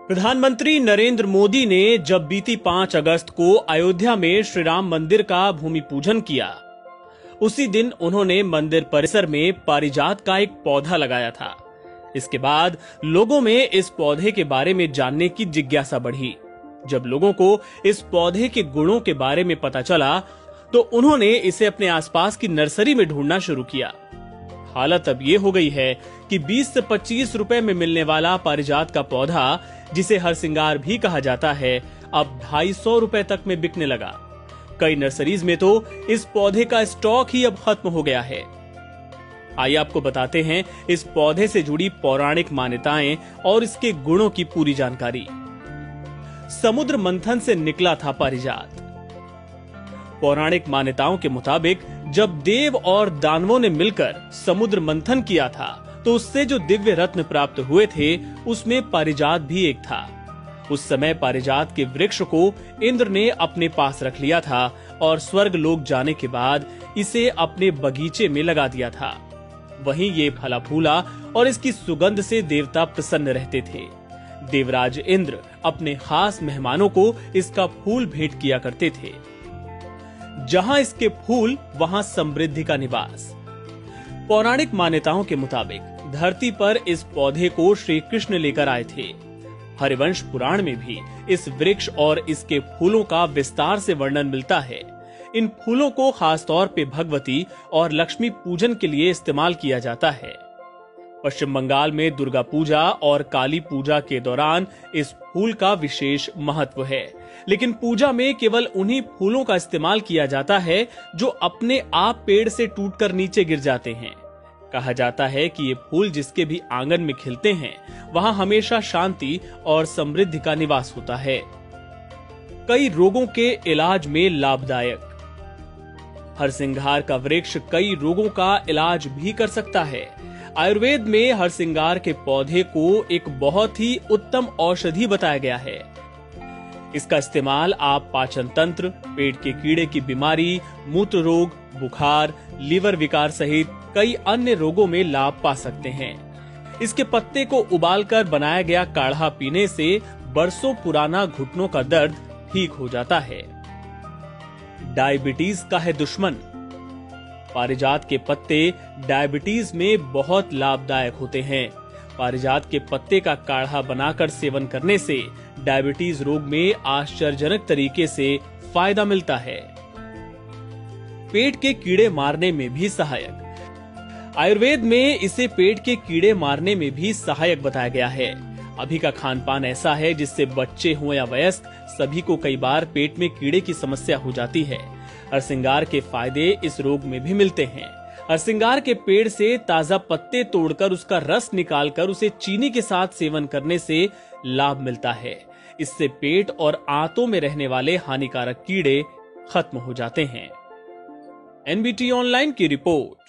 प्रधानमंत्री नरेंद्र मोदी ने जब बीती 5 अगस्त को अयोध्या में श्री राम मंदिर का भूमि पूजन किया, उसी दिन उन्होंने मंदिर परिसर में पारिजात का एक पौधा लगाया था। इसके बाद लोगों में इस पौधे के बारे में जानने की जिज्ञासा बढ़ी। जब लोगों को इस पौधे के गुणों के बारे में पता चला, तो उन्होंने इसे अपने आसपास की नर्सरी में ढूंढना शुरू किया। हालत अब ये हो गई है कि 20 से 25 रुपए में मिलने वाला पारिजात का पौधा, जिसे हरसिंगार भी कहा जाता है, अब 250 रुपए तक में बिकने लगा। कई नर्सरीज में तो इस पौधे का स्टॉक ही अब खत्म हो गया है। आइए आपको बताते हैं इस पौधे से जुड़ी पौराणिक मान्यताएं और इसके गुणों की पूरी जानकारी। समुद्र मंथन से निकला था पारिजात। पौराणिक मान्यताओं के मुताबिक जब देव और दानवों ने मिलकर समुद्र मंथन किया था, तो उससे जो दिव्य रत्न प्राप्त हुए थे, उसमें पारिजात भी एक था। उस समय पारिजात के वृक्ष को इंद्र ने अपने पास रख लिया था और स्वर्ग लोक जाने के बाद इसे अपने बगीचे में लगा दिया था। वहीं ये फला फूला और इसकी सुगंध से देवता प्रसन्न रहते थे। देवराज इंद्र अपने खास मेहमानों को इसका फूल भेंट किया करते थे। जहां इसके फूल, वहां समृद्धि का निवास। पौराणिक मान्यताओं के मुताबिक धरती पर इस पौधे को श्री कृष्ण लेकर आए थे। हरिवंश पुराण में भी इस वृक्ष और इसके फूलों का विस्तार से वर्णन मिलता है। इन फूलों को खासतौर पे भगवती और लक्ष्मी पूजन के लिए इस्तेमाल किया जाता है। पश्चिम बंगाल में दुर्गा पूजा और काली पूजा के दौरान इस फूल का विशेष महत्व है, लेकिन पूजा में केवल उन्हीं फूलों का इस्तेमाल किया जाता है जो अपने आप पेड़ से टूटकर नीचे गिर जाते हैं। कहा जाता है कि ये फूल जिसके भी आंगन में खिलते हैं, वहां हमेशा शांति और समृद्धि का निवास होता है। कई रोगों के इलाज में लाभदायक। हरसिंगार का वृक्ष कई रोगों का इलाज भी कर सकता है। आयुर्वेद में हरसिंगार के पौधे को एक बहुत ही उत्तम औषधि बताया गया है। इसका इस्तेमाल आप पाचन तंत्र, पेट के कीड़े की बीमारी, मूत्र रोग, बुखार, लीवर विकार सहित कई अन्य रोगों में लाभ पा सकते हैं। इसके पत्ते को उबालकर बनाया गया काढ़ा पीने से बरसों पुराना घुटनों का दर्द ठीक हो जाता है। डायबिटीज का है दुश्मन। पारिजात के पत्ते डायबिटीज में बहुत लाभदायक होते हैं। पारिजात के पत्ते का काढ़ा बनाकर सेवन करने से डायबिटीज रोग में आश्चर्यजनक तरीके से फायदा मिलता है। पेट के कीड़े मारने में भी सहायक। आयुर्वेद में इसे पेट के कीड़े मारने में भी सहायक बताया गया है। अभी का खान पान ऐसा है जिससे बच्चे हों या वयस्क, सभी को कई बार पेट में कीड़े की समस्या हो जाती है। हरसिंगार के फायदे इस रोग में भी मिलते हैं। हरसिंगार के पेड़ से ताजा पत्ते तोड़कर उसका रस निकालकर उसे चीनी के साथ सेवन करने से लाभ मिलता है। इससे पेट और आंतों में रहने वाले हानिकारक कीड़े खत्म हो जाते हैं। एनबीटी ऑनलाइन की रिपोर्ट।